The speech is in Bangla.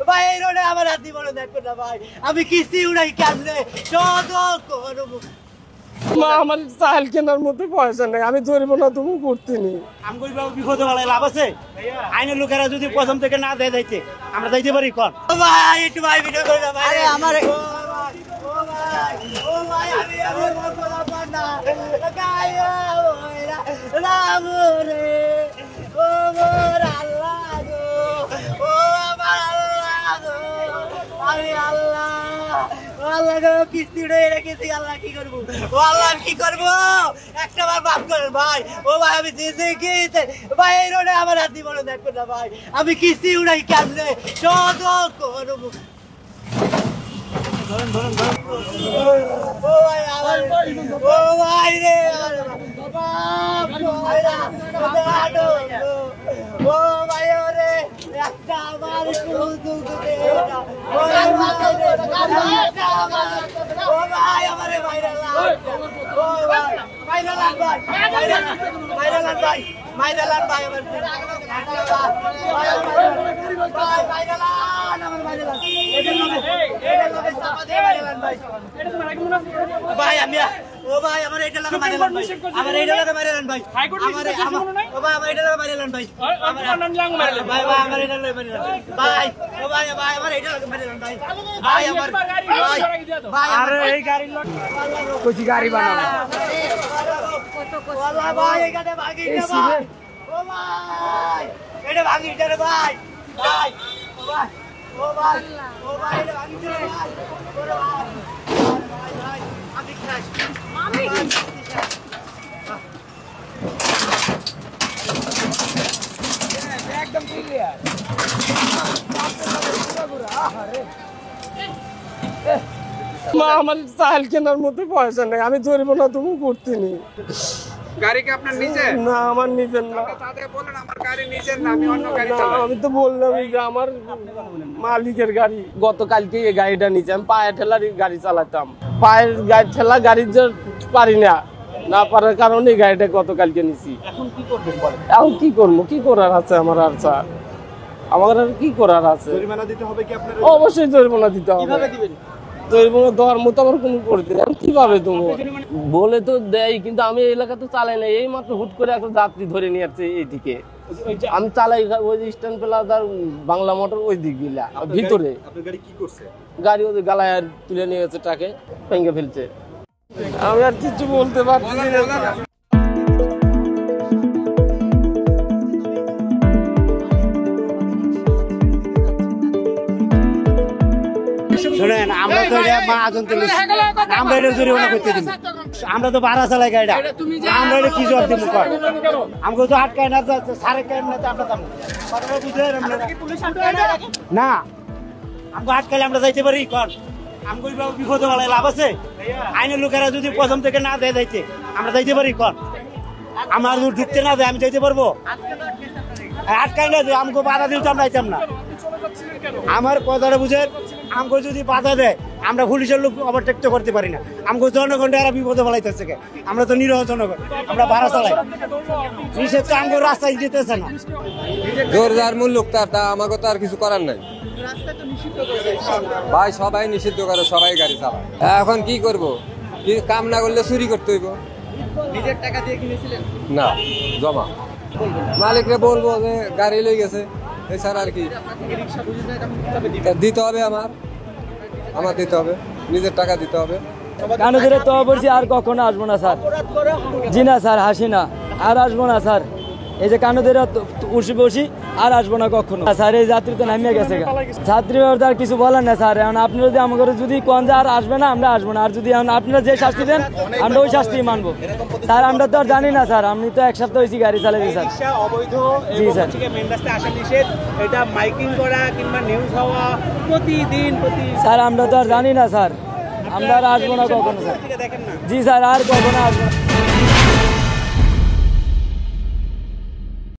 ভাই এই রোডে আমার হাতি বড় দেখো না ভাই, আমি কিস্তি উড়াই কেমনে আমার চাল কেনার মধ্যে পয়সা নেই, আমি ধরবো না তুমি করতে নি। আমি বিপদে বেলায় লাভ আছে? আইনের লোকেরা যদি প্রথম থেকে না দেয় যাইতে, আমরা যাইতে পারি কন? ভাই একটু ভাই ভিডিও করে দাও ভাই। আমার কিস্তি উড়ে রেখেছি, আল্লাহ কি করবো, ও আল্লাহ কি করবো, একটা বার মাফ করেন ভাই। ও ভাই আমি ভাই এই রোডে আমার হাতি বড় দেখো না ভাই, আমি কিস্তি উড়াই কেমনে করবো। ও ভাই রে ও ভাই রে একটা আমার ও ভাই আমারে ভাইরাল ও ভাই ভাইরাল ভাই ভাইরাল ভাই ভাইরাল ভাই আমার ভাইরাল ভাই আমি ও ভাই আমার এটা লাগা মাইরালান ভাই, আমার এটা লাগা মাইরালান ভাই, আমার ও ভাই আমার এটা লাগা মাইরালান ভাই, আমার ভাই ভাই আমার এটা লাগা মাইরালান ভাই, ও ভাই ভাই আমার এটা লাগা মাইরালান ভাই, ভাই আমার ভাই আরে এই গাড়ি লট কইছি গাড়ি বানাবো ওয়াল্লাহ ভাই এখানে ভাগি না ভাই, ও ভাই এটা ভাগি না রে ভাই, ভাই ও ভাই ও ভাই ও ভাই এটা ভাগি না ভাই, ওরে ভাই ভাই আমি ক্রাশ আমি একদম ক্লিয়ার। আমার চাল কেনার মধ্যে পয়সা নেই, আমি ধরবো না তুমি করতে নি। গাড়ি কি আপনার নিজের? না আমার নিজের না। তাদের বলেন আমার গাড়ি নিজের না, আমি অন্য গাড়ি চালাই। আমি তো বললাম যে আমার মালিকের গাড়ি। গতকালকে এই গাড়িটা নিচে আমি পায়ে ঠেলার গাড়ি চালাতাম, পায়ের গাড়ি ঠেলা গাড়ি পারি না, না পারার কারণে এই গাড়িটা গতকালকে নিছি। এখন কি করবেন বলেন? এখন কি করবো, কি করার আছে আমার? আর স্যার আমার আর কি করার আছে? জরিমানা দিতে হবে কি আপনার? অবশ্যই জরিমানা দিতে হবে। কিভাবে দিবেন? জরিমানা দেওয়ার মতো আমার কোনো করতে আমি কিভাবে দেবো? বলে তো দেয়, কিন্তু আমি এলাকা তো চালাই না, এই মাত্র হুট করে একটা যাত্রী ধরে নিয়ে আসছে এইদিকে, আমি চালাই ওই স্ট্যান্ড প্লাজার বাংলা মোটর ওই দিক গুলা ভিতরে। আপনার গাড়ি কি করছে? গাড়ি ওদের গালায় তুলে নিয়ে গেছে, ট্রাকে ভেঙে ফেলছে। আমি আর কিছু বলতে পারছি না। শুনেন আমরা তো মহাজন তুলি, আমরা এটা জরিমানা করতে দিন, আমরা তো ভাড়া চালাই গাড়িটা, আমরা এটা কি জবাব দিব? আমাকে তো আটকায় না, সাড়ে কায় না, আমরা না আমাকে আটকাইলে আমরা যাইতে পারি কন? আমাকে বিপদে বেলায় লাভ আছে? আইনের লোকেরা যদি প্রথম থেকে না দেয় যাইতে, আমরা যাইতে পারি কন? আমার যদি ঢুকতে না দেয় আমি যাইতে পারবো? আটকাই না যে আমাকে বাধা দিলে তো আমরা যাইতাম না। আমার কথাটা বুঝেন, আমাকে যদি বাধা দেয় আমরা পুলিশের লোক ওভারটেক তো করতে পারি না, আমাকে জনগণটা এরা বিপদে ফেলাইতেছে, আমরা তো নিরহ জনগণ, আমরা ভাড়া চালাই, নিষেধ তো আমাকে রাস্তায় যেতেছে না। জোর যার মূল লোক তার, তা আমাকে তো আর কিছু করার নাই ভাই, সবাই নিষিদ্ধ করে, সবাই গাড়ি চালায়। এখন কি করব, কি কাম না করলে চুরি করতে হইব। নিজের টাকা দিয়ে কিনেছিলেন? না, জমা মালিকরে বলবো যে গাড়ি লই গেছে, এছাড়া আর কি দিতে হবে, আমার দিতে হবে, নিজের টাকা দিতে হবে। কানে ধরে তো বলছি আর কখনো আসবো না স্যার। জি না স্যার, হাসি না, আর আসবো না স্যার। এই যে কানে ধরে উঠি বসি, আর আসবো না কখনো স্যার। এই যাত্রী তো নামিয়ে গেছে, ছাত্রী আর কিছু বলেন না স্যার। এখন আপনি যদি আমাকে যদি কোন যে আর আসবে না, আমরা আসবো না। আর যদি আপনারা যে শাস্তি দেন আমরা ওই শাস্তি মানবো স্যার। আমরা তো আর জানি না স্যার, আমি তো এক সপ্তাহ হয়েছি গাড়ি চালাইছি স্যার। অবৈধ জি স্যার, মেন রাস্তায় আসা নিষেধ, এটা মাইকিং করা কিংবা নিউজ হওয়া প্রতিদিন স্যার। আমরা তো আর জানি না স্যার, আমরা আর আসবো না কখনো স্যার। জি স্যার, আর কখনো আসবো না।